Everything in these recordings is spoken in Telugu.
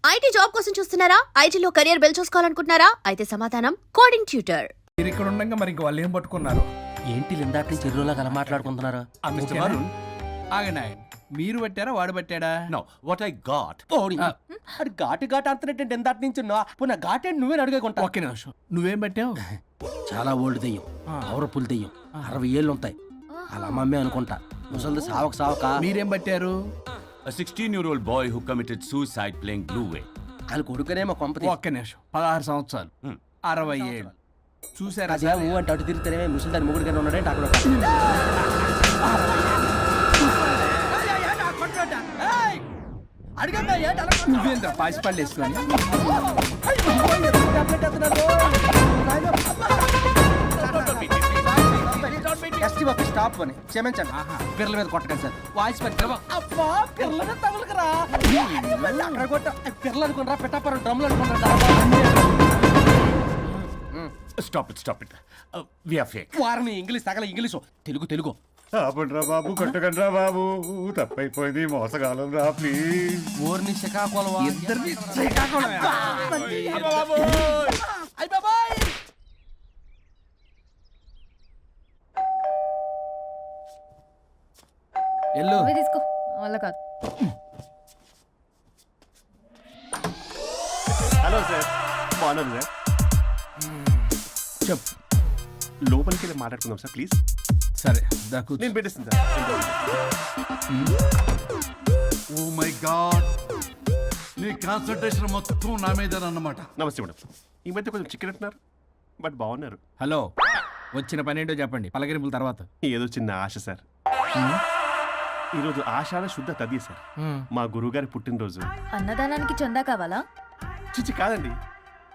ఐటీ జాబ్ కోసం చూస్తున్నారా? ఐటీలో కెరియర్ బిల్డ్ చూసుకోవాలనుకుంటున్నారా? అయితే సమాధానం కోడింగ్ ట్యూటర్. మీరు ఇక్కడ ఉండగా మరి ఇంక వాళ్ళు ఏం పట్టుకున్నారు? ఏంటి లిందాటి చెరువులా కల మాట్లాడుకుంటున్నారు? ఆగనాయ్, మీరు పట్టారా వాడు పట్టాడా? No, what I got. అది ఘాటు అంటున్నట్టు ఎందాటి నుంచి పునః ఘాటే నువ్వే అడిగేకుంటా. ఒక్క నిమిషం, నువ్వేం పట్టావు? చాలా ఓల్డ్ దెయ్యం, పవర్ఫుల్ దెయ్యం, 60 ఏళ్ళు ఉంటాయి. అలా మమ్మీ అనుకుంటా. ముసలిది సావక మీరేం పట్టారు? A 16-year-old boy who committed suicide playing Blue Whale. వాళ్ళ కొడుకునేమో కొంపతి. ఒక్క నిమిషం, 16 సంవత్సరాలు, 60 ఏళ్ళు చూసారా? అదే ఊ అంటే అటు తిరిగితేనే ముసలి దాని ముగ్గురు కానీ ఉన్నాడంటే అక్కడ నువ్వేంద్ర పాసిపళ్ళు వేసుకొని స్టాప్ అని క్షమించండి. పిల్లల మీద కొట్టకండి సార్. వాయిస్ పిల్లల మీద తగులుకురా. అక్కడ కొట్ట పిల్లలు అనుకున్నారా, పెట్టాపరం డ్రమ్లు అనుకున్నారా? Stop it. We are fake. వారిని ఇంగ్లీష్ తగల ఇంగ్లీషు తెలుగు ఆపండ్రా బాబు, కొట్టకండ్రా బాబు, తప్పైపోయింది, మోసగాలం రా ప్లీజ్. ఊరిని శ్రీకాకుళం ఇద్దరిని శ్రీకాకుళం. ఎల్లు తీసుకో వల్ల కాదు. హలో సార్, బాగున్నారు సార్? చెప్పు. లోపలికి వెళ్ళి మాట్లాడుకుందాం సార్ ప్లీజ్. సరే దాకు నేను పెట్టేస్తాను సార్. ఓ మై గాడ్, నీ కాన్సంట్రేషన్ మొత్తం నా మీద అన్నమాట. నమస్తే మేడం. ఈ మధ్య కొంచెం చికెన్ అంటున్నారు, బట్ బాగున్నారు. హలో, వచ్చిన పని ఏంటో చెప్పండి, పలకరింపుల తర్వాత. ఏదో చిన్న ఆశ సార్. ఈరోజు ఆషాఢ శుద్ధ తది సార్, మా గురువుగారి పుట్టినరోజు. అన్నదానానికి చందా కావాలా? చిచ్చి కాదండి,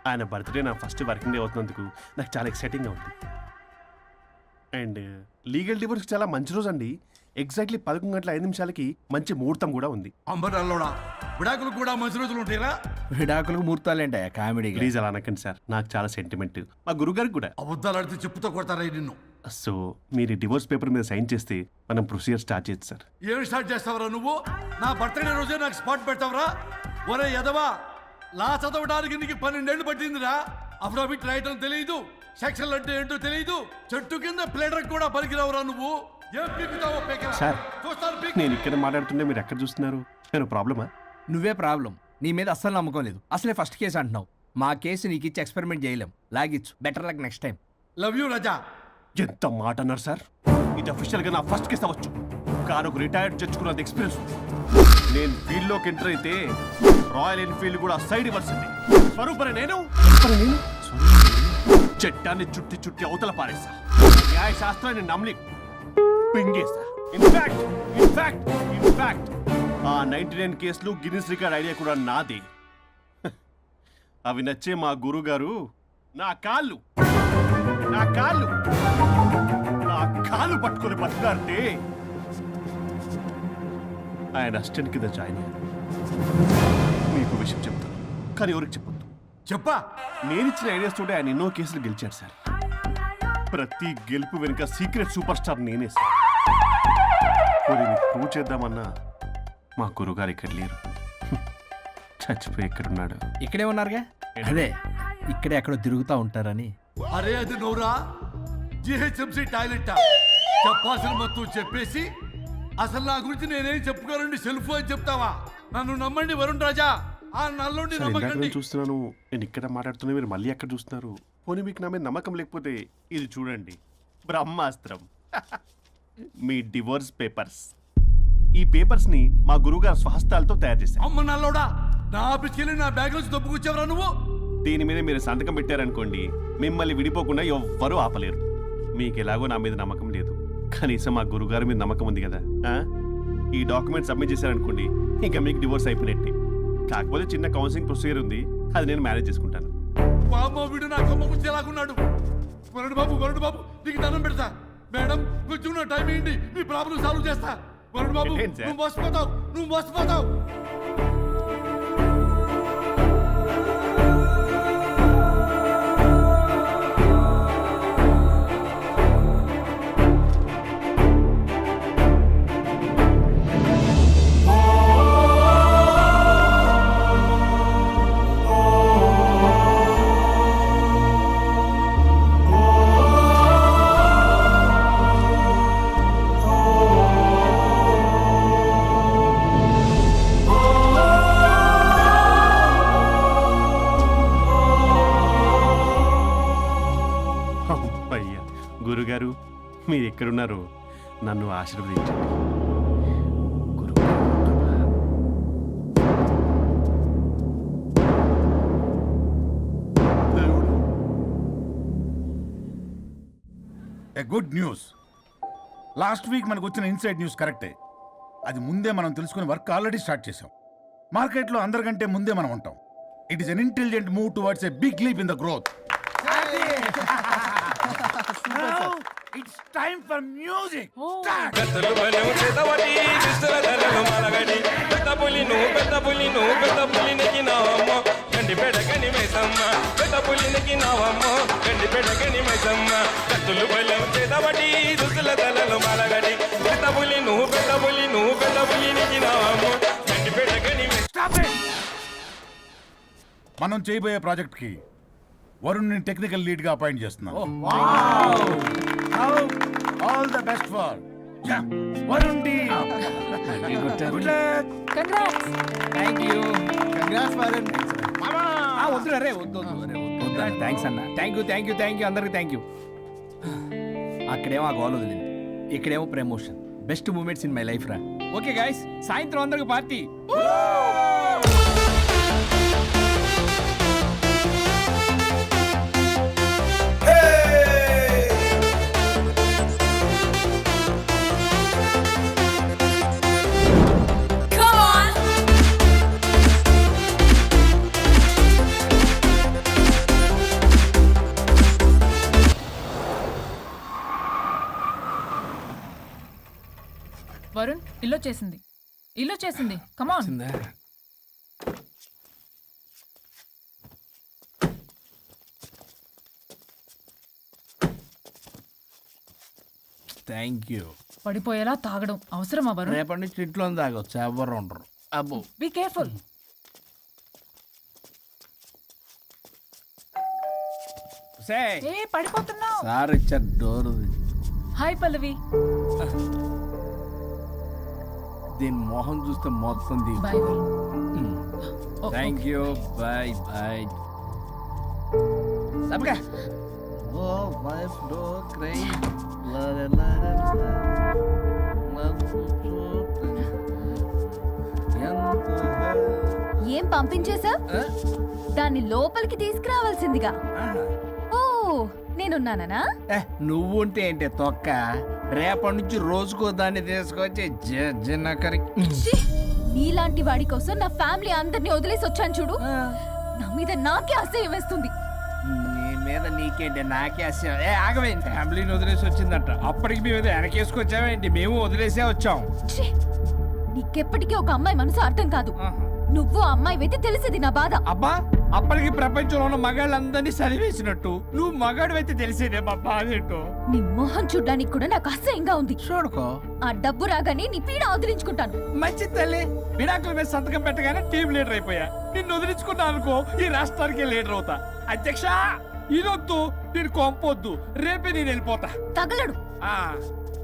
ఆయన బర్త్డే నా ఫస్ట్ వర్కింగ్ డే అవుతున్నందుకు నాకు చాలా ఎక్సైటింగ్గా ఉంది. అండ్ లీగల్ డివోర్స్కి చాలా మంచి రోజు అండి. ఎగ్జాక్ట్లీ 11:05 మంచి ముహూర్తం కూడా ఉంది. అంబరాల్లోడా విడాకులు కూడా మంచి రోజులు ఉంటాయిరా? విడాకులకు ముహూర్తాలేంటా కామెడీ? ప్లీజ్ అలా అనకండి సార్, నాకు చాలా సెంటిమెంట్, మా గురుగారికి కూడా. అబద్ధాలు ఆడితే చెప్పుతో కొడతారా నిన్ను? సో మీరు డివోర్స్ పేపర్ మీద సైన్ చేస్తే మనం ప్రొసీజర్ స్టార్ట్ చేయొచ్చు సార్. ఏమి స్టార్ట్ చేస్తావరా నువ్వు? నా బర్త్డే రోజే నాకు స్పాట్ పెడతావరా? ఒరే ఎదవా, లా చదవడానికి నీకు 12 ఏళ్ళు పట్టిందిరా. అఫిడవిట్ రాయటం తెలియదు, సెక్షన్లు అంటే ఏంటో తెలియదు, చెట్టు కింద ప్లేడర్ కూడా పలికిరావురా నువ్వు. ఏం పీకుతావో పీకరా. సార్, చూస్తాను పీకు. నేను ఇక్కడ మాట్లాడుతుంటే మీరు ఎక్కడ చూస్తున్నారు? నేను ప్రాబ్లమా? నువ్వే ప్రాబ్లం. నీ మీద అస్సలు నమ్మకం లేదు. అసలే ఫస్ట్ కేసు అంటున్నావు. మా కేసు నీకు ఇచ్చి ఎక్స్పెరిమెంట్ చేయలేం. లాగిచ్చు. Better luck next time. Love you Raza. ఎంత మాట అన్నారు సార్? ఇది అఫీషియల్గా నా ఫస్ట్ కేసు అవ్వచ్చు, కానీ ఒక రిటైర్డ్ జడ్జ్కున్నది ఎక్స్పీరియన్స్. నేను ఫీల్డ్లోకి ఎంటర్ అయితే రాయల్ ఎన్ఫీల్డ్ కూడా సైడ్ ఇవ్వాల్సింది. స్వరూపరే నేను చట్టాన్ని చుట్టి అవతల పారేస్తా. న్యాయ శాస్త్రాన్ని నమ్మి పింగేస్తా. ఇన్ఫాక్ట్ ఆ 99 కేసులు గిన్నిస్ రికార్డ్ ఐడియా కూడా నాది. అవి నచ్చే మా గురుగారు నా కాళ్ళు పట్టుకొని బతుకారంటే ఆయన అసిస్టెంట్ కింద జాయిన్ అయ్యాను. మీకు విషయం చెప్తాను, కానీ ఎవరికి చెప్పొద్దు. చెప్పా. నేను ఇచ్చిన ఐడియాస్ తోటి ఆయన ఎన్నో కేసులు గెలిచారు సార్. ప్రతి గెలుపు వెనుక సీక్రెట్ సూపర్ స్టార్ నేనే సార్. ప్రూవ్ చేద్దామన్నా మా గురుగారు ఇక్కడ లేరు. చచ్చిపోయి ఎక్కడున్నాడు? ఇక్కడే ఉన్నారుగా. అదే ఇక్కడే ఎక్కడో తిరుగుతూ ఉంటారని. అరే అది నోరా, జిహెచ్ఎంసీ టాయిలెట్ చెప్పాల్సిన మొత్తం చెప్పేసి అసలు నా గురించి నేనేం చెప్పుకోనండి సెల్ఫ్ అని చెప్తావా? నన్ను నమ్మండి వరుణ్ రాజా, ఆ నల్లుండి నమ్మకండి. చూస్తున్నాను, నేను ఇక్కడ మాట్లాడుతున్నా, మీరు మళ్ళీ ఎక్కడ చూస్తున్నారు? పోనీ మీకు నా మీద నమ్మకం లేకపోతే ఇది చూడండి, బ్రహ్మాస్త్రం. మీ డివోర్స్ పేపర్స్. ఈ పేపర్స్ ని మా గురువుగారు స్వహస్తాలతో తయారు చేశారు. అమ్మ నల్లోడా, నా ఆఫీస్కి వెళ్ళి నా బ్యాగ్ నుంచి దొబ్బుకొచ్చావరా నువ్వు? దీని మీద మీరు సంతకం పెట్టారనుకోండి, మిమ్మల్ని విడిపోకుండా ఎవ్వరూ ఆపలేరు. మీకు ఎలాగో నా మీద నమ్మకం లేదు, కనీసం మా గురుగారి మీద నమ్మకం ఉంది కదా. ఈ డాక్యుమెంట్ సబ్మిట్ చేశారనుకోండి, ఇంకా మీకు డివోర్స్ అయిపోయినట్టే. కాకపోతే చిన్న కౌన్సిలింగ్ ప్రొసీజర్ ఉంది, అది నేను మేనేజ్ చేసుకుంటాను. వీడు నా కొమ్మ గురించి ఎలాగున్నాడు? వరుణ్ బాబు నీకు దండం పెడతా. మేడం కొంచెం నా టైం ఏంటి, మీ ప్రాబ్లం సాల్వ్ చేస్తా. వరుణ్ బాబు నువ్వు మోసపోతావు. గారు మీరు ఎక్కడున్నారో నన్ను ఆశీర్వదించండి. A good news. Last week మనకు వచ్చిన ఇన్సైడ్ న్యూస్ కరెక్టే. అది ముందే మనం తెలుసుకుని వర్క్ ఆల్రెడీ స్టార్ట్ చేసాం. మార్కెట్లో అందరికంటే ముందే మనం ఉంటాం. It is an intelligent move towards a big leap in the growth. It's time for music. మనం చేయబోయే ప్రాజెక్ట్ కి వరుణ్ ని టెక్నికల్ లీడ్ గా అపాయింట్ చేస్తున్నాం. All the best for Varun T. Good luck. Congrats. Thank you. Congrats Varun. వద్దురా రే, వద్దు థ్యాంక్స్ అన్న. థ్యాంక్ యూ అందరికి థ్యాంక్ యూ. అక్కడేమో ఆ గోల్ వదిలింది, ఇక్కడేమో promotion. Best moments in my life రా. ఓకే గైస్, సాయంత్రం అందరికి పార్టీ. వరుణ్, ఇల్లు చేసింది కమాన్. Thank you. పడిపోయేలా తాగడం అవసరమా వరుణ్? రేపటి నుంచి ఇంట్లో తాగొచ్చు, ఎవరు ఉండరు. అబ్బో, బీ కేర్ఫుల్. ఏ పడిపోతున్నావు? సార్ ఇచ్చారు డోర్. హాయ్ పల్లవి. దీని మొహం చూస్తే మొత్తం bye Varun. Thank you. Bye bye. సబ్గా ఓ వైఫ్ డో క్రై ఏం పంపించేశా? దాన్ని లోపలికి తీసుకురావాల్సిందిగా. ఓ, నేనున్నానా? నువ్వు ఉంటే ఏంటి తొక్క. రేపటి నుంచి రోజుకో దాన్ని తీసుకొచ్చి జనకరి. నీలాంటి వాడి కోసం నా ఫ్యామిలీ అందరినీ వదిలేసి వచ్చాను చూడు. నా మీద నాకే అసహ్యం వేస్తుంది. నీ మీద నీకేంటి, నాకే అసహ్యం. ఆగవే, ఫ్యామిలీని వదిలేసి వచ్చిందంట. అప్పటికి మేము ఏదో వెనకేసుకొచ్చామేంటి? మేము వదిలేసే వచ్చాం. ఛీ! నీకెప్పటికీ ఒక అమ్మాయి మనసు అర్థం కాదు. నువ్వు అమ్మాయి అయితే తెలిసేది నా బాధ. అబ్బా, అప్పటికి ప్రపంచంలో ఉన్న మగాళ్ళందరినీ చదివేసినట్టు నువ్వు మగాడు అయితే తెలిసేదే మా బాధ ఏంటో. నీ మొహం చూడ్డానికి కూడా నాకు అసహ్యంగా ఉంది. చూడుకో, ఆ డబ్బు రాగానే నీ పీడ వదిలించుకుంటాను. మంచి తల్లి. విడాకుల మీద సంతకం పెట్టగానే టీం లీడర్ అయిపోయా. నిన్ను వదిలించుకున్నా అనుకో, ఈ రాష్ట్రానికి లీడర్ అవుతా. అధ్యక్ష, ఇదొద్దు, నేను కొంపొద్దు. రేపే నేను వెళ్ళిపోతా. తగలడు.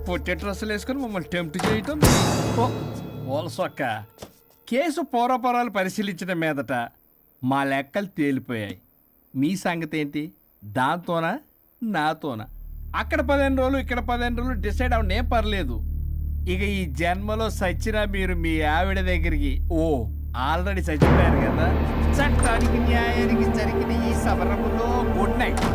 పొట్టె డ్రెస్సులు వేసుకుని మమ్మల్ని టెంప్ట్ చేయటం. ఓల్సొక్క. కేసు పూర్వపరాలు పరిశీలించడం మీదట మా లెక్కలు తేలిపోయాయి. మీ సంగతి ఏంటి? దాంతోనా నాతోనా? అక్కడ 15 రోజులు, ఇక్కడ 15 రోజులు డిసైడ్ అవనే పర్లేదు. ఇక ఈ జన్మలో సచ్చినా మీరు మీ ఆవిడ దగ్గరికి ఆల్రెడీ చచ్చిపోయారు కదా. చట్టానికి న్యాయానికి జరిగిన ఈ సమరంలో గుడ్ నైట్.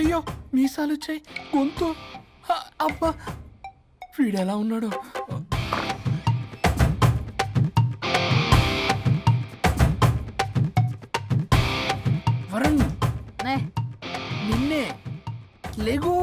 అయ్యో మీసాలు వచ్చాయి గొంతు అబ్బా వీడెలా ఉన్నాడు వరుణ్ నే, నిన్నే లేగు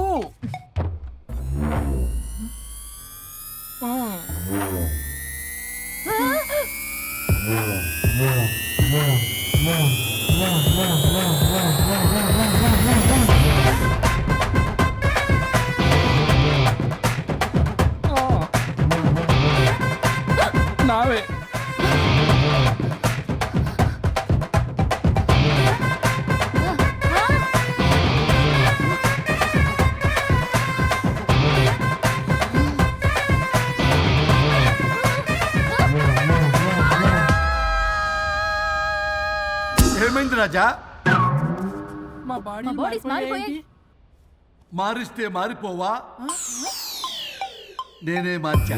నావే ఏమైంది రాజా? మా మా బాడీస్ మారిపోయాయి. మారిస్తే మారిపోవా? నేనే మార్చా.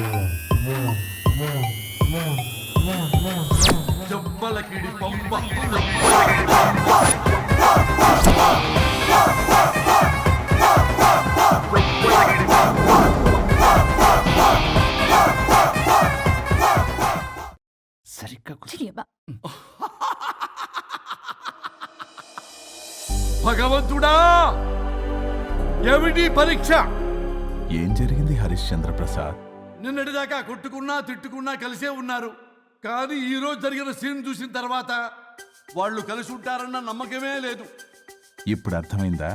జబ్బలకిడి పంప. సరిగ్గా చిరియబ్బా. భగవంతుడా, ఏమిటి పరీక్ష? ఏం జరిగింది హరిశ్చంద్ర ప్రసాద్? నిన్నటిదాకా కొట్టుకున్నా తిట్టుకున్నా కలిసే ఉన్నారు. కానీ ఈ రోజు జరిగిన సీన్ చూసిన తర్వాత వాళ్ళు కలిసి ఉంటారన్న నమ్మకమే లేదు. ఇప్పుడు అర్థమైందా?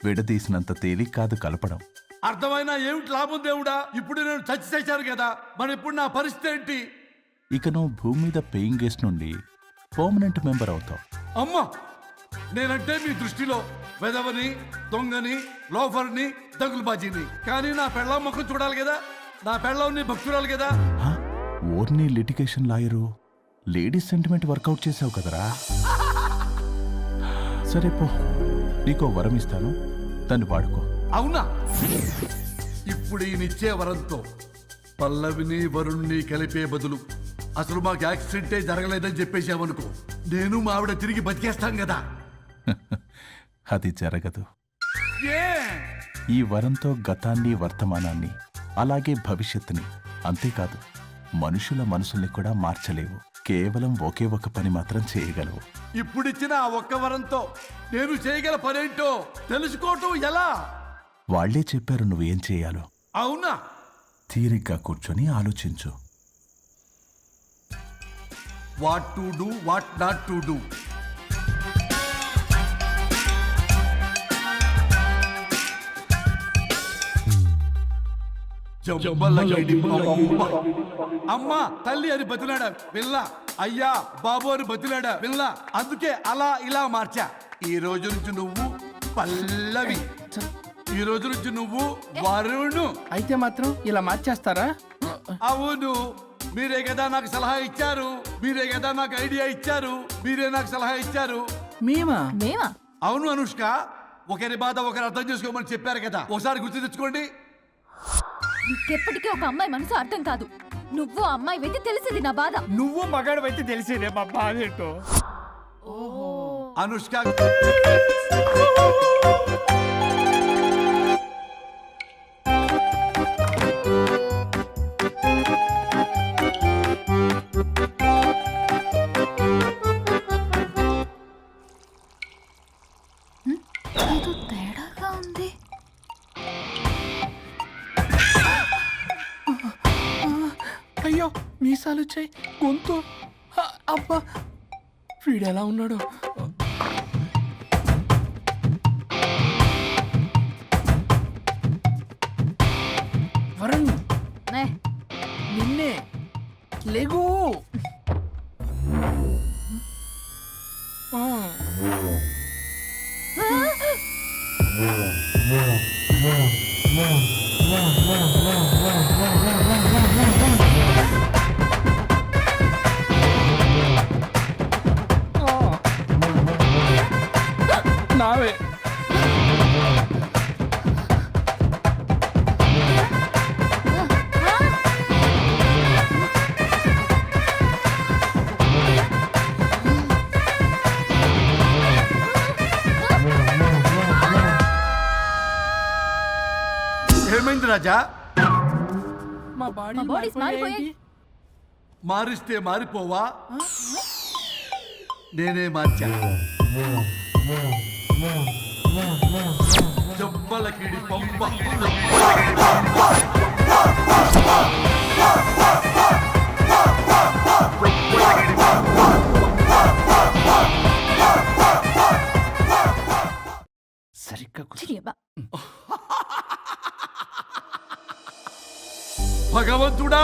విడదీసినంత తేలిక కాదు కలపడం. అర్థమైనా ఏమిటి లాభం దేవుడా? ఇప్పుడు నేను చచ్చి చేశాను కదా, మరి ఇప్పుడు నా పరిస్థితి ఏంటి? ఇక నువ్వు భూమి మీద పేయింగ్ గెస్ట్ నుండి పర్మనెంట్ మెంబర్ అవుతావు. అమ్మా, నేనంటే మీ దృష్టిలో వెదవని, దొంగని, లోఫర్ని, దగులుబాజీని. కానీ నా పెళ్ళం ముఖం చూడాలి కదా, నా పెళ్ళం నీ భక్తురాలు కదా. హ? ఓర్ని litigation lawyer ladies sentiment work out చేసావు కదరా. సరే పో, నీకో వరం ఇస్తాను, దాన్ని వాడుకో. అవునా? ఇప్పుడు ఈయనిచ్చే వరంతో పల్లవిని వరుణ్ణి కలిపే బదులు అసలు మాకు యాక్సిడెంటే జరగలేదని చెప్పేసామనుకో, నేను మా ఆవిడ తిరిగి బతికేస్తాం కదా. అది జరగదు. ఏ? ఈ వరంతో గతాన్ని, వర్తమానాన్ని, అలాగే భవిష్యత్తుని, అంతేకాదు మనుషుల మనసుల్ని కూడా మార్చలేవు. కేవలం ఒకే ఒక పని మాత్రం చేయగలవు. ఇప్పుడిచ్చిన ఆ ఒక్క వరంతో నేను చేయగల పనేంటో తెలుసుకోవటం ఎలా? వాళ్లే చెప్పారు నువ్వేం చేయాలో. అవునా? తీరిగ్గా కూర్చొని ఆలోచించు. What to do, what not to do. అమ్మా తల్లి అని బతిలాడా విల్ల, అయ్యా బాబు అని బతిలాడా విల్ల. అందుకే అలా ఇలా మార్చా. ఈ రోజు నుంచి నువ్వు పల్లవి, ఈ రోజు నుంచి నువ్వు వరుణు. అయితే మాత్రం ఇలా మార్చేస్తారా? అవును, మీరే కదా నాకు సలహా ఇచ్చారు, మీరే కదా నాకు ఐడియా ఇచ్చారు, మీరే నాకు సలహా ఇచ్చారు. మేమా? మేమా? అవును అనుష్క, ఒకరి బాధ ఒకరు అర్థం చేసుకోమని చెప్పారు కదా, ఒకసారి గుర్తు తెచ్చుకోండి. నీకెప్పటికీ ఒక అమ్మాయి మనసు అర్థం కాదు. నువ్వు అమ్మాయి వెతి తెలిసింది నా బాధ. నువ్వు మగాడు అయితే తెలిసేదే మా బాధ ఏంటో. అనుష్క, ఏదో తేడాగా ఉంది. అయ్యో మీసాలు వచ్చాయి గొంతు అబ్బా వీడెలా ఉన్నాడు వరుణ్ నే, నిన్నే లేగు నావే ఏమైంది రాజా? మా మా బాడీస్ మారిపోయాయి. మారిస్తే మారిపోవా? నేనే మార్చా. జబ్బలకిడి పంప. సరిగ్గా కూర్చో. చిరియబ్బా. భగవంతుడా,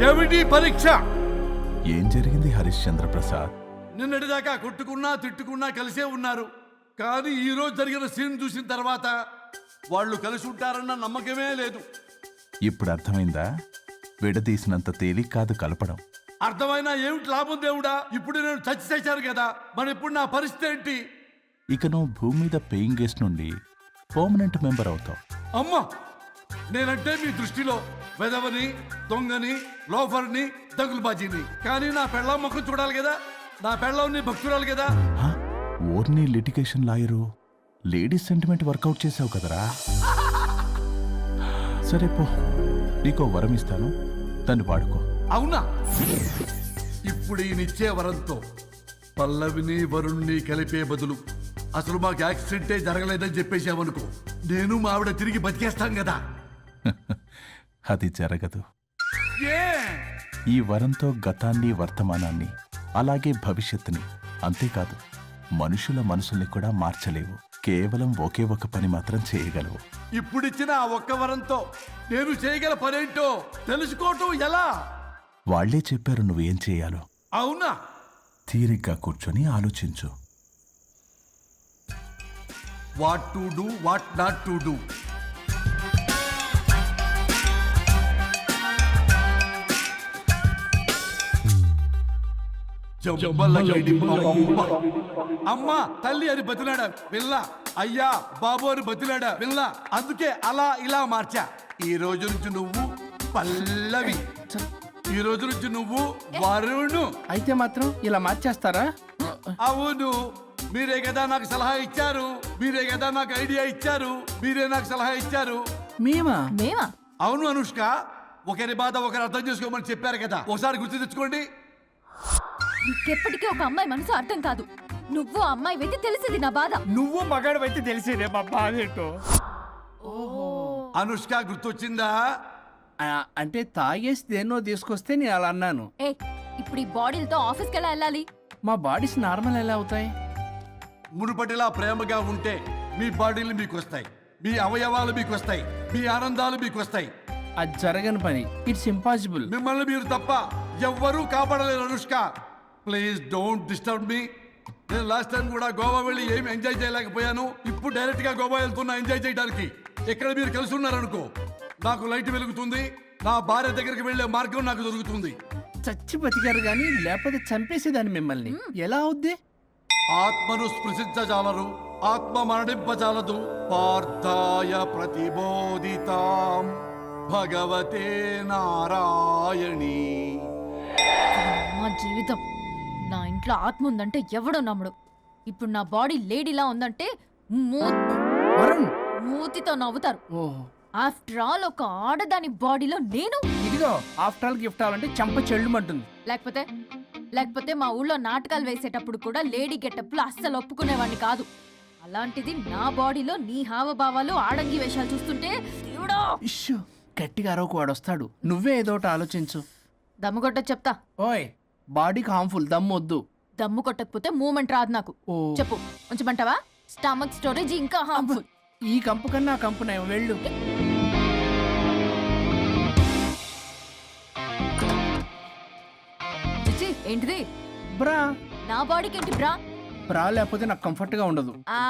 ఏమిటి పరీక్ష? ఏం జరిగింది హరిశ్చంద్ర ప్రసాద్? నిన్నటిదాకా కొట్టుకున్నా తిట్టుకున్నా కలిసే ఉన్నారు. కానీ ఈ రోజు జరిగిన సీన్ చూసిన తర్వాత వాళ్ళు కలిసి ఉంటారన్న నమ్మకమే లేదు. ఇప్పుడు అర్థమైందా? విడదీసినంత తేలిక కాదు కలపడం. అర్థమైనా ఏమిటి లాభం దేవుడా? ఇప్పుడు నేను చచ్చి చేశాను కదా, మరి ఇప్పుడు నా పరిస్థితి ఏంటి? ఇక నువ్వు భూమి మీద పేయింగ్ గెస్ట్ నుండి పర్మనెంట్ మెంబర్ అవుతావు. అమ్మా, నేనంటే మీ దృష్టిలో వెదవని, దొంగని, లోఫర్ని, దగులుబాజీని. కానీ నా పెళ్ళం ముఖం చూడాలి కదా, నా పెళ్ళంని భక్తురాలు కదా. హ? ఓర్ని litigation lawyer, ladies sentiment work out చేసావు కదరా. సరే పో, నీకో వరం ఇస్తాను, దాన్ని వాడుకో. అవునా? ఇప్పుడు ఈయనిచ్చే వరంతో పల్లవిని వరుణ్ణి కలిపే బదులు అసలు మాకు యాక్సిడెంటే జరగలేదని చెప్పేసావనుకో, నేను మా ఆవిడ తిరిగి బతికేస్తాం కదా. అది జరగదు. ఏ? ఈ వరంతో గతాన్ని, వర్తమానాన్ని, అలాగే భవిష్యత్తుని, అంతేకాదు మనుషుల మనసుల్ని కూడా మార్చలేవు. కేవలం ఒకే ఒక పని మాత్రం చేయగలవు. ఇప్పుడిచ్చిన ఆ ఒక్క వరంతో నేను చేయగల పనేంటో తెలుసుకోవటం ఎలా? వాళ్లే చెప్పారు నువ్వేం చేయాలో. అవునా? తీరిగ్గా కూర్చొని ఆలోచించు. What to do, what not to do. అమ్మా తల్లి అని బతిలాడా పిల్ల, అయ్యా బాబు అని బతిలాడా పిల్ల. అందుకే అలా ఇలా మార్చా. ఈ రోజు నుంచి నువ్వు పల్లవి, ఈ రోజు నుంచి నువ్వు వరుణు. అయితే మాత్రం ఇలా మార్చేస్తారా? అవును, మీరే కదా నాకు సలహా ఇచ్చారు, మీరే కదా నాకు ఐడియా ఇచ్చారు, మీరే నాకు సలహా ఇచ్చారు. మేమా? మేమా? అవును అనుష్క, ఒకరి బాధ ఒకరు అర్థం చేసుకోమని చెప్పారు కదా, ఒకసారి గుర్తు తెచ్చుకోండి. నీకెప్పటికీ ఒక అమ్మాయి మనసు అర్థం కాదు. నువ్వు అమ్మాయి వెతి తెలిసింది నా బాధ. నువ్వు మగాడు అయితే తెలిసేదే మా బాధ ఏంటో. అనుష్క గుర్తొచ్చిందా? అంటే తాగేసి దేన్నో తీసుకొస్తే నేను అలా అన్నాను. ఏ ఇప్పుడు ఈ బాడీలతో ఆఫీస్కి ఎలా వెళ్ళాలి? మా బాడీస్ నార్మల్ ఎలా అవుతాయి? మునుపటిలా ప్రేమగా ఉంటే మీ బాడీలు మీకు వస్తాయి, మీ అవయవాలు మీకు వస్తాయి, మీ ఆనందాలు మీకు వస్తాయి. అది జరగని పని. It's impossible. మిమ్మల్ని మీరు తప్ప ఎవ్వరూ కాపాడలేరు Anushka. Please don't disturb me. నేను లాస్ట్ టైం కూడా గోవా వెళ్ళి ఏమి ఎంజాయ్ చేయలేకపోయాను. ఇప్పుడు డైరెక్ట్ గా గోవా వెళ్తున్నా ఎంజాయ్ చేయడానికి. ఇక్కడ మీరు కలిసి ఉన్నారనుకో, నాకు లైట్ వెలుగుతుంది, నా భార్య దగ్గరికి వెళ్లే మార్గం నాకు దొరుకుతుంది. చచ్చి బతికారు గాని లేకపోతే చంపేసేదాన్ని మిమ్మల్ని. ఎలా అవుద్ది? ఆత్మను స్పృశించజాలరు, ఆత్మ మరణింపజాలదు. పార్థాయ ప్రతిబోధితాం భగవతే నారాయణి. మా జీవితం, నా ఇంట్లో ఆత్మ ఉందంటే ఎవడో నమ్ముడు. ఇప్పుడు నా బాడీ లేడీలా ఉందంటే వరుణ్, మూతితో నవ్వుతారు. ఓహో, ఆఫ్టర్ ఆల్ ఒక ఆడదాని బాడీలో నేను. ఇదిగో ఆఫ్టర్ ఆల్ గిఫ్ట్ అవ్వాలంటే చంప చెల్లుమంటుంది. లేకపోతే మా ఊళ్ళో నాటకాలు వేసేటప్పుడు కూడా లేడీ గెటప్లు అస్సలు ఒప్పుకునేవాడిని కాదు. అలాంటిది నా బాడీలో నీ హావభావాలు, ఆడంగి వేషాలు చూస్తుంటే దేవుడా. ఇష్యూ, గట్టిగా అరవకు, వాడు వస్తాడు. నువ్వే ఏదో ఒకటి ఆలోచించు. దమ్ము కొట్ట చెప్తా. ఓయ్, బాడీకి హార్మ్ఫుల్, దమ్మొద్దు. దమ్ము కొట్టకపోతే మూమెంట్ రాదు నాకు. ఓ. చెప్పు, ఉంచమంటావా? స్టమక్ స్టోరేజ్ ఇంకా హార్మ్ఫుల్. ఈ కంపు కన్నా ఆ కంపు నయం, వెళ్ళు. చిచి, ఏంటిది? బ్రా. నా బాడీకి ఏంటి బ్రా? బ్రా లేకపోతే నాకు కంఫర్ట్ గా ఉండదు. ఆ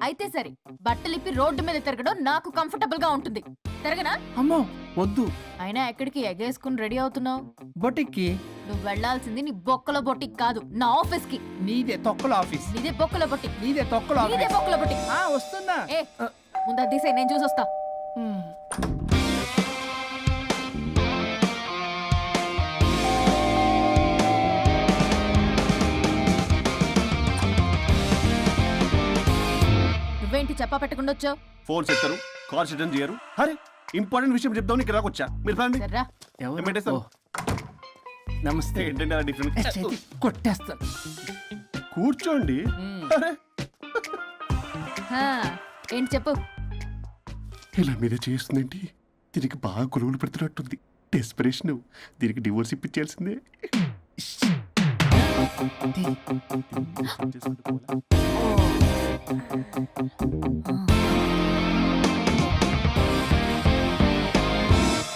అయితే సరే, బట్టలిప్పి రోడ్డు మీద తిరగడం నాకు కంఫర్టబుల్ గా ఉంటుంది. తిరగనా? అమ్మో వద్దు. అయినా ఎక్కడికి ఎగేసుకుని రెడీ అవుతున్నావు? బొటిక్కి. నువ్వు వెళ్లాల్సింది నీ బొక్కల బొట్టికి కాదు, నా ఆఫీస్ కి. నీదే తొక్కల ఆఫీస్. నీదే బొక్కల బొట్టి. నీదే తొక్కల నీదే ఆఫీస్. బొక్కల బొట్టి. వస్తుందా? ఏ ముందు అది తీసేయ్, నేను చూసొస్తా. నువ్వేంటి చెప్పా పెట్టకుండా వచ్చావు? ఫోన్ చెప్తారు, కాల్ రిటర్న్ చేయరు. అరే ఇంపార్టెంట్ విషయం చెప్దాం ఇక్కడ వచ్చా. మీరు పదండి. సర్రా ఎవరు? పెట్టేస్తాను. ఓ, నమస్తే. ఏంటంటే అలా డిఫరెంట్. చేతి కొట్టేస్తాను. కూర్చోండి. అరే హా, ఏంటి చెప్పు. ఇలా మీరే చేస్తుందేంటి? దీనికి బాగా గొలుగులు పెడుతున్నట్టుంది. డెస్పరేషన్. దీనికి డివోర్స్ ఇప్పించాల్సిందే.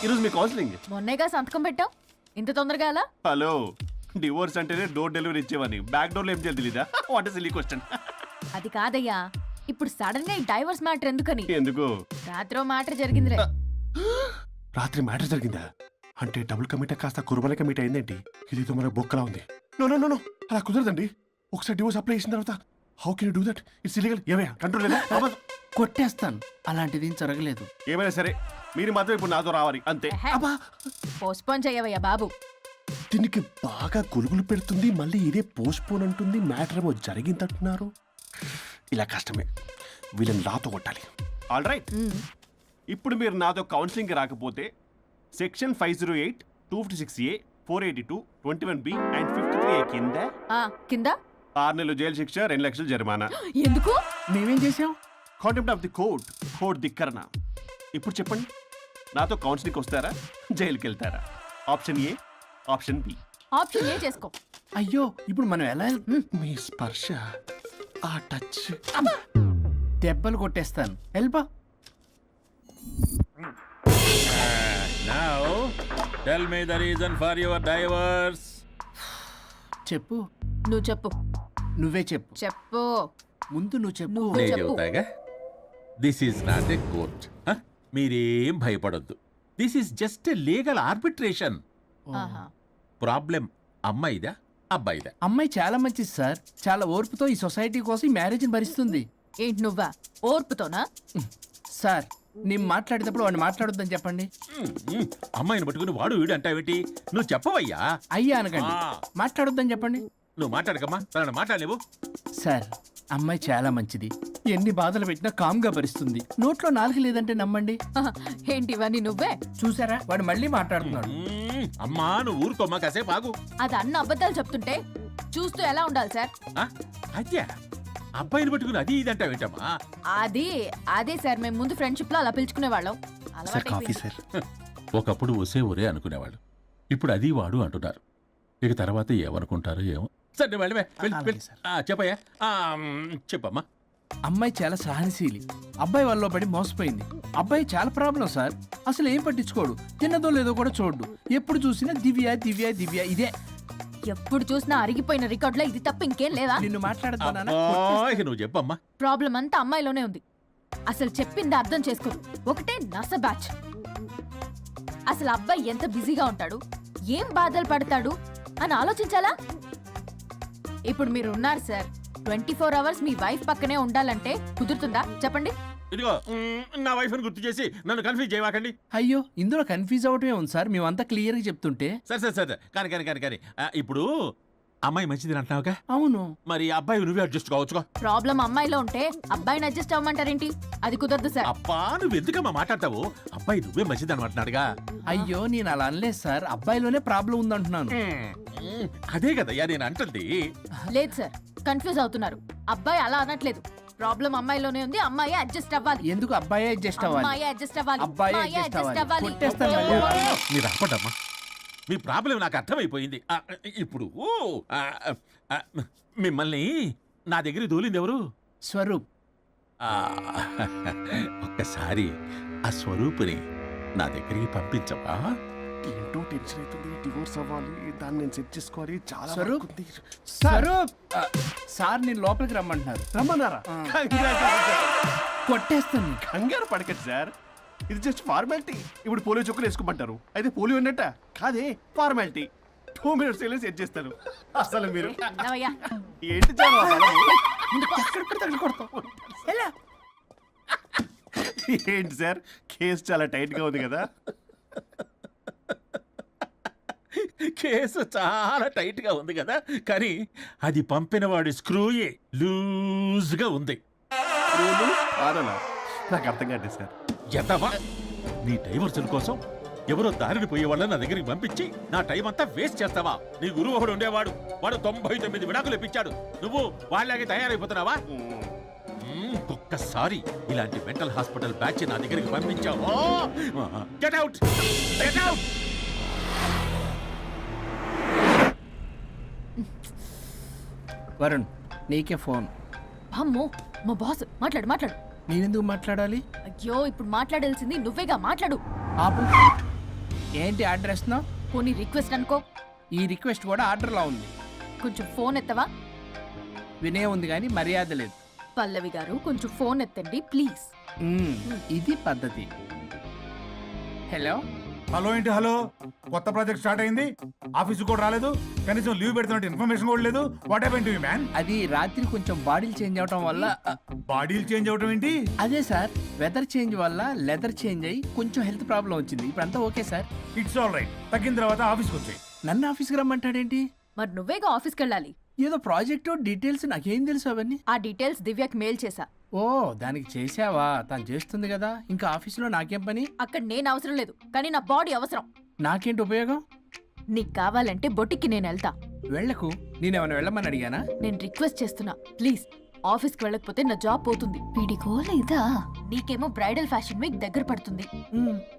ఈరోజు మీ కౌన్సిలింగ్. మొన్నేగా సంతకం పెట్టావు, ఇంత తొందరగా అలా? హలో, డివోర్స్ అంటేనే డోర్ డెలివరీ ఇచ్చేవని, బ్యాక్ డోర్ లో ఏం చేయాలి తెలీదా? What is silly question. అది కాదయ్యా, ఇప్పుడు సడన్ గా ఈ డైవర్స్ మ్యాటర్ ఎందుకని? ఎందుకు? రాత్రో మ్యాటర్ జరిగిందిలే. రాత్రి మ్యాటర్ జరిగిందా? అంటే డబుల్ కమిట్ కాస్త కుర్బల కమిట్ అయిందేంటి? ఇదేదో మన బొక్కలా ఉంది. నో నో నో నో, అలా కుదరదండి. ఒకసారి డివోర్స్ అప్లై చేసిన తర్వాత how can you do that? It's illegal. ఏమయ్యా కంట్రోల్ లేదా? కొట్టేస్తాను. అలాంటిది ఏం జరగలేదు. ఏమైనా సరే మీరు మాత్రం ఇప్పుడు నాతో రావాలి అంతే. అబ్బా, పోస్ట్పోన్ చేయవయ్యా బాబు. దీనికి బాగా గొలుగులు పెడుతుంది, మళ్ళీ ఇదే పోస్ట్ పోన్ అంటుంది. మ్యాటర్ ఏమో జరిగిందంటున్నారు. ఇలా కష్టమే. వీళ్ళని నాతో కొట్టాలి. ఆల్ రైట్, ఇప్పుడు మీరు నాతో కౌన్సిలింగ్కి రాకపోతే section 508, 256A, 482, 21B and 53A కింద కింద 6 నెలలు జైలు శిక్ష, 2 లక్షలు జరిమానా. ఎందుకు? మేమేం చేసాం? Contempt of the court, court ధిక్కరణ. ఇప్పుడు చెప్పండి, నాతో కౌన్సిలింగ్కి వస్తారా, జైలుకి వెళ్తారా? Option A, option B. Option A చేసుకో. అయ్యో, ఇప్పుడు మనం ఎలా మీ స్పర్శ, ఆ టచ్. దెబ్బలు కొట్టేస్తాను. వెళ్ళిపో. Now, tell me the reason for your divorce. చెప్పు. నువ్వు చెప్పు. నువ్వే చెప్పు. చెప్పు. ముందు నువ్వు చెప్పు. నువ్వు నేను చెప్పు. చెబుతాగా. This is not a court. మీరేం భయపడొద్దు. This is just a legal arbitration. ఆహా. ప్రాబ్లం అమ్మాయిదా అబ్బాయిదా? అమ్మాయి చాలా మంచిది సార్. చాలా ఓర్పుతో ఈ సొసైటీ కోసం ఈ మ్యారేజ్ని భరిస్తుంది. ఏంటి నువ్వా ఓర్పుతోనా? సార్, నేను మాట్లాడేటప్పుడు వాడిని మాట్లాడొద్దని చెప్పండి. అమ్మాయిని పట్టుకుని వాడు వీడు అంటావేంటి? నువ్వు చెప్పవయ్యా. అయ్యా అనకండి. ఆ. మాట్లాడొద్దని చెప్పండి. నువ్వు మాట్లాడకమ్మా, తనని మాట్లాడలేవు. సార్, అమ్మాయి చాలా మంచిది. ఎన్ని బాధలు పెట్టినా కామ్గా భరిస్తుంది. నోట్లో నాలుగు లేదంటే నమ్మండి. ఆహా. ఏంటి ఇవన్నీ నువ్వే? చూసారా, వాడు మళ్ళీ మాట్లాడుతున్నాడు. అమ్మా నువ్వు ఊరుకోమ్మా, కాసేపు ఆగు. అది అన్న అబద్ధాలు చెప్తుంటే చూస్తూ ఎలా ఉండాలి సార్? అద్యా అబ్బాయిని పట్టుకుని అది ఇది అంటావేంటమ్మా? అదే సార్, మేము ముందు ఫ్రెండ్షిప్ లో అలా పిలుచుకునేవాళ్ళం. సార్. ఒకప్పుడు ఒసే ఒరే అనుకునేవాళ్ళు, ఇప్పుడు అది వాడు అంటున్నారు. ఇక తర్వాత ఏమనుకుంటారో ఏమో. సరే వెళ్ళమే, చెప్పయ్యా. చెప్పమ్మా. అమ్మాయి చాలా సహనశీలి. అబ్బాయి వాళ్ళలో పడి మోసపోయింది. అబ్బాయి చాలా ప్రాబ్లం సార్. అసలు ఏం పట్టించుకోడు. తిన్నదో లేదో కూడా చూడు. ఎప్పుడు చూసినా దివ్య దివ్య దివ్య ఇదే. ఎప్పుడు చూసినా అరిగిపోయిన రికార్డులో ఇది తప్ప ఇంకేం లేదా? నిన్ను మాట్లాడుతున్నా. ఇక నువ్వు చెప్పమ్మా. ప్రాబ్లం అంతా అమ్మాయిలోనే ఉంది. అసలు చెప్పింది అర్థం చేసుకోరు. ఒకటే నస బ్యాచ్. అసలు అబ్బాయి ఎంత బిజీగా ఉంటాడు, ఏం బాధలు పడతాడు అని ఆలోచించాలా? ఇప్పుడు మీరు ఉన్నారు సార్, 24 hours మీ వైఫ్ పక్కనే ఉండాలంటే కుదురుతుందా చెప్పండి? ఇదిగో నా వైఫ్ ని గుర్తు చేసి నన్ను కన్ఫ్యూజ్ చేయమాకండి. అయ్యో, ఇందులో కన్ఫ్యూజ్ అవటమే ఉంది సార్. మేమంతా క్లియర్ గా చెప్తుంటే. సరే కానీ ఇప్పుడు అమ్మాయి మంచిది అంటున్నావుగా? అవును. మరి అబ్బాయి నువ్వే అడ్జస్ట్ కావచ్చుగా. ప్రాబ్లం అమ్మాయిలో ఉంటే అబ్బాయిని అడ్జస్ట్ అవ్వమంటారేంటి? అది కుదరదు సార్. అబ్బా నువ్వు ఎందుకమ్మా మాట్లాడతావు? అబ్బాయి నువ్వే మంచిది అనమాటున్నాడుగా. అయ్యో, నేను అలా అనలేదు సార్. అబ్బాయిలోనే ప్రాబ్లం ఉందంటున్నాను. అదే కదయ్యా నేను అంటుంది. లేదు సార్, కన్ఫ్యూజ్ అవుతున్నారు. అబ్బాయి అలా అనట్లేదు. ప్రాబ్లం అమ్మాయిలోనే ఉంది. అమ్మాయి అడ్జస్ట్ అవ్వాలి. ఎందుకు అబ్బాయి అడ్జస్ట్ అవ్వాలి? అమ్మాయి అడ్జస్ట్ అవ్వాలి. అబ్బాయి అమ్మాయి adjust adjust అవ్వాలి. అవ్వాలి. కొట్టేస్తాను. మీరు అప్పటమ్మా, మీ ప్రాబ్లం నాకు అర్థమైపోయింది. ఇప్పుడు మిమ్మల్ని నా దగ్గర దూలింది ఎవరు? స్వరూప్. ఒక్కసారి ఆ స్వరూపుని నా దగ్గరికి పంపించవా? ఏంటో టెన్షన్ అవుతుంది. డివోర్స్ అవ్వాలి, దాన్ని నేను సెట్ చేసుకోవాలి. చాలా స్వరూప్. work ఉంది. స్వరూప్. సార్ నేను లోపలికి రమ్మంటున్నారు. రమ్మన్నారా? కొట్టేస్తాను. కంగారు పడకండి సార్, ఇది జస్ట్ ఫార్మాలిటీ. ఇప్పుడు పోలియో చుక్కలు వేసుకోమంటారు, అయితే పోలియో ఉన్నట్ట కాదే, ఫార్మాలిటీ. 2 minutes సెట్ చేస్తాను. అసలు మీరు వెళ్ళవయ్యా. ఏంటి చాలా ఏంటి సార్, కేసు చాలా టైట్ గా ఉంది కదా? కేసు చాలా టైట్ గా ఉంది కదా, కానీ అది పంపిన వాడి స్క్రూయే లూజ్ గా ఉంది. ఆడనా? నాకు అర్థం కాదు సార్. ఎదవా నీ డైవర్సన్ కోసం ఎవరో దారిని పోయే వాళ్ళని నా దగ్గరికి పంపించి నా టైం అంతా వేస్ట్ చేస్తావా? నీ గురువు ఒకడు ఉండేవాడు, వాడు 99 విడాకులు ఇప్పించాడు. నువ్వు వాళ్ళలాగే తయారైపోతున్నావా? ఒక్కసారి ఇలాంటి మెంటల్ హాస్పిటల్ బ్యాచ్ నా దగ్గరికి పంపించావు. Get out, get out. Varun నీకే ఫోన్. అమ్మో మా బాస్ మాట్లాడు మాట్లాడు. నేనెందుకు మాట్లాడాలి? అయ్యో ఇప్పుడు మాట్లాడాల్సింది నువ్వేగా, మాట్లాడు. ఆపు. ఏంటి ఆర్డర్ ఇస్తున్నావు? పోనీ రిక్వెస్ట్ అనుకో. ఈ రిక్వెస్ట్ కూడా ఆర్డర్లో ఉంది. కొంచెం ఫోన్ ఎత్తవా? వినే ఉంది కానీ మర్యాద లేదు. పల్లవి గారు కొంచెం ఫోన్ ఎత్తండి ప్లీజ్. ఇది పద్ధతి. హలో. హలో ఏంటి హలో? కొత్త ప్రాజెక్ట్ స్టార్ట్ అయింది, ఆఫీస్ కూడా రాలేదు, కనీసం లీవ్ పెడుతున్నట్టు ఇన్ఫర్మేషన్ కూడా లేదు. What happened to you man? అది రాత్రి కొంచెం బాడీలు చేంజ్ అవటం వల్ల. బాడీలు చేంజ్ అవటం ఏంటి? అదే సార్, వెదర్ చేంజ్ వల్ల లెదర్ చేంజ్ అయ్యి కొంచెం హెల్త్ ప్రాబ్లం వచ్చింది. ఇప్పుడు అంతా okay sir. It's all right. తగ్గిన తర్వాత ఆఫీస్కి వచ్చాయి. నన్ను ఆఫీస్కి రమ్మంటాడేంటి? మరి నువ్వేగా ఆఫీస్కి వెళ్ళాలి. ఏదో ప్రాజెక్టు డీటెయిల్స్ నాకేం తెలుసు అవన్నీ. ఆ డీటెయిల్స్ దివ్యకి మెయిల్ చేశా. ఓ దానికి చేసావా? తను చేస్తుంది కదా, ఇంకా ఆఫీసులో నాకేం పని? అక్కడ నేను అవసరం లేదు, కానీ నా బాడీ అవసరం. నాకేంటి ఉపయోగం? నీకు కావాలంటే బొటిక్కి నేను వెళ్తా. వెళ్ళకు. నేనేమైనా వెళ్ళమని అడిగానా? నేను రిక్వెస్ట్ చేస్తున్నా ప్లీజ్. ఆఫీస్కి వెళ్ళకపోతే నా జాబ్ పోతుంది. వీడికో లేదా? నీకేమో బ్రైడల్ ఫ్యాషన్ వీక్ దగ్గర పడుతుంది.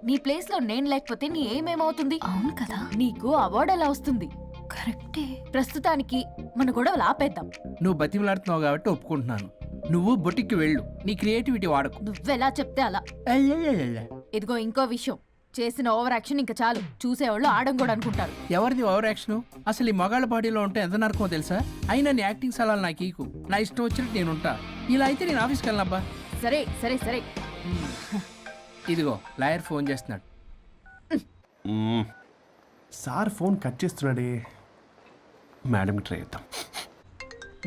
నీ ప్లేస్ లో నేను లేకపోతే నీ ఏమేమవుతుంది? అవును కదా. నీకు అవార్డు ఎలా వస్తుంది? కరెక్టే. ప్రస్తుతానికి మన గొడవలు ఆపేద్దాం. నువ్వు బతిమలాడుతున్నావు కాబట్టి ఒప్పుకుంటున్నాను. నువ్వు బొటిక్కి వెళ్ళు, నీ క్రియేటివిటీ వాడకు. నువ్వెలా చెప్తే అలా. ఇదిగో ఇంకో విషయం, చేసిన ఓవర్ యాక్షన్ ఇంకా చాలు. చూసేవాళ్ళు ఆడం కూడా అనుకుంటారు. ఎవరిది ఓవర్ యాక్షన్? అసలు ఈ మగాళ్ళ బాడీలో ఉంటే ఎంత నరకమో తెలుసా? అయినా నీ యాక్టింగ్ సలాలు నాకు ఈకు. నా ఇష్టం వచ్చినట్టు నేను ఉంటా. ఇలా అయితే నేను ఆఫీస్కి వెళ్ళనబ్బా. సరే సరే సరే. ఇదిగో లాయర్ ఫోన్ చేస్తున్నాడు. సార్ ఫోన్ కట్ చేస్తున్నాడే. మేడం ట్రై చేద్దాం.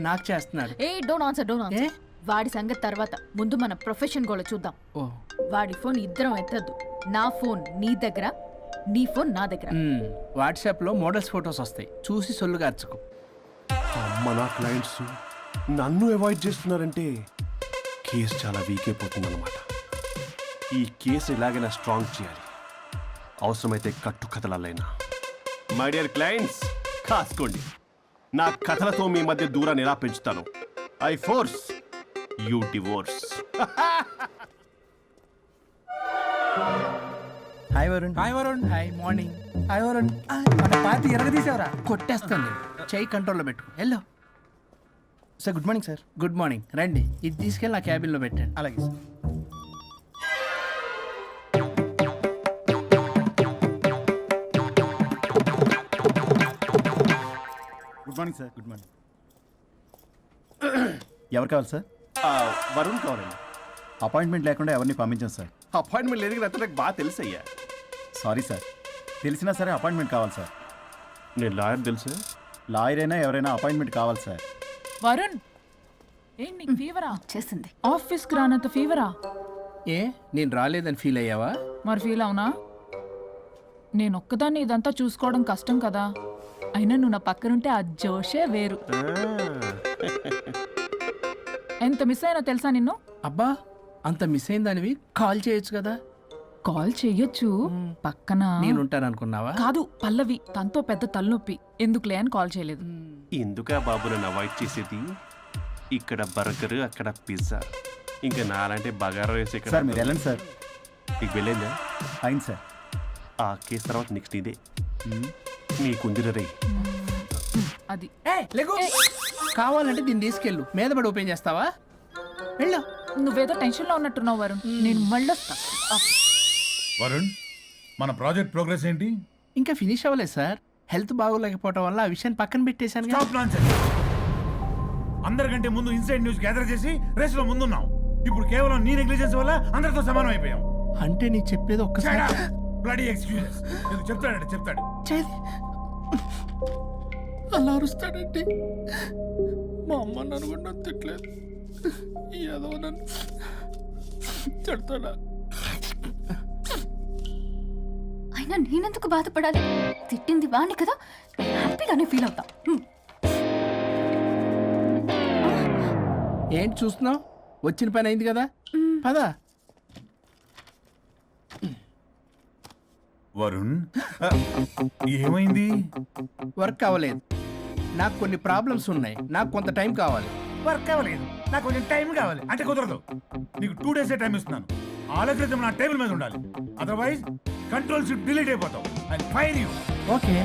నాకు చేస్తున్నాడు. ఏ డోంట్ ఆన్సర్, డోంట్ ఏ? ఆన్సర్. వాడి సంగతి తర్వాత, ముందు మన ప్రొఫెషన్ కూడా చూద్దాం. ఓ వాడి ఫోన్ ఇద్దరం ఎత్తద్దు. నా ఫోన్ నీ దగ్గర, నీ ఫోన్ నా దగ్గర. వాట్సాప్లో మోడల్స్ ఫొటోస్ వస్తాయి, చూసి సొల్లుగా అర్చుకో. అమ్మ నా క్లయింట్స్ నన్ను అవాయిడ్ చేస్తున్నారంటే కేసు చాలా వీక్ అయిపోతుంది అనమాట. ఈ కేసు ఎలాగైనా స్ట్రాంగ్ చేయాలి, అవసరమైతే కట్టు కథలైనా. మై డియర్ క్లయింట్స్, కాసుకోండి. నా కథలతో మీ మధ్య దూరాన్ని ఎలా పెంచుతాను. I force you divorce. Hi Varun. Hi Varun. Hi morning. Hi Varun. మన పార్టీ ఎరగదీసావరా? కొట్టేస్తాను నేను. చెయ్యి కంట్రోల్లో పెట్టు. Hello sir good morning sir. Good morning. రండి, ఇది తీసుకెళ్ళి నా క్యాబిన్లో పెట్టండి. అలాగే sir. Good morning sir. Good morning. ఎవరు కావాలి సార్? వరుణ్ కావాలండి. అపాయింట్మెంట్ లేకుండా ఎవరిని పంపించాం సార్. అపాయింట్మెంట్ లేదు కదా, నాకు బాగా తెలుసు అయ్యా. సారీ సార్, తెలిసినా సరే అపాయింట్మెంట్ కావాలి సార్. నేను లాయర్ తెలుసు. లాయర్ అయినా ఎవరైనా అపాయింట్మెంట్ కావాలి సార్. వరుణ్, ఏంటి నీకు ఫీవరా? చేసింది. ఆఫీస్కి రానంత ఫీవరా? ఏ నేను రాలేదని ఫీల్ అయ్యావా? మరి ఫీల్ అవునా? నేను ఒక్కదాన్ని ఇదంతా చూసుకోవడం కష్టం కదా. అయినా నువ్వు నా పక్కనుంటే ఆ జోషే వేరు. ఎంత మిస్ అయినా తెలుసా నిన్ను? అబ్బా, అంత మిస్ అయిందానివి కాల్ చేయొచ్చు కదా. కాల్ చెయ్యొచ్చు, పక్కన నేనుంటాను అనుకున్నావా? కాదు, పల్లవి తనతో పెద్ద తలనొప్పి, ఎందుకులే అని కాల్ చేయలేదు. ఎందుకా బాబు నన్ను అవాయిడ్ చేసేది? ఇక్కడ బర్గర్, అక్కడ పిజ్జా, ఇంకా నాలంటే బగారా వేసి ఇక్కడ. సార్ మీరు వెళ్ళండి సార్. నీకు వెళ్ళిందా? అయింది సార్. ఆ కేసు తర్వాత నెక్స్ట్ ఇదే నీకుందిర రే. అది కావాలంటే దీన్ని తీసుకెళ్ళు, మీద పడి ఓపెన్ చేస్తావా? వెళ్ళు. నువ్వేదో టెన్షన్ లో ఉన్నట్టున్నావు వరుణ్. నేను మళ్ళొస్తా. వరుణ్, మన ప్రాజెక్ట్ ప్రోగ్రెస్ ఏంటి? ఇంకా ఫినిష్ అవ్వలేదు సార్. హెల్త్ బాగోలేకపోవడం వల్ల ఆ విషయాన్ని పక్కన పెట్టేశాను. Stop nonsense. అందరికంటే ముందు ఇన్సైడ్ న్యూస్ గ్యాదర్ చేసి రేస్ లో ముందున్నాం. ఇప్పుడు కేవలం నీ నెగ్లిజెన్స్ వల్ల అందరితో సమానం అయిపోయాం. అంటే నీ చెప్పేది ఒక్కసారి. Bloody excuses. చెప్తాడంటే చెప్తాడు. అలా అరుస్తాడంటే మా అమ్మ నన్ను కూడా తిట్టలేదు, ఏదో నన్ను తిడతాడా? అయినా నేనెందుకు బాధపడాలి? తిట్టింది వాణ్ణి కదా, హ్యాపీగానే ఫీల్ అవుతా. ఏంటి చూస్తున్నావు? వచ్చిన పని అయింది కదా, పదా. వరుణ్ ఏమైంది? వర్క్ అవ్వలేదు. నాకు కొన్ని ప్రాబ్లమ్స్ ఉన్నాయి. నాకు కొంత టైం కావాలి. వర్క్ అవ్వలేదు, నాకు కొంచెం టైం కావాలి అంటే కుదరదు. నీకు 2 days టైం ఇస్తున్నాను. ఆలోచించడం నా టేబుల్ మీద ఉండాలి. అదర్వైజ్ కంట్రోల్ షిప్ డిలీట్ అయిపోతావు. I fire you. ఓకే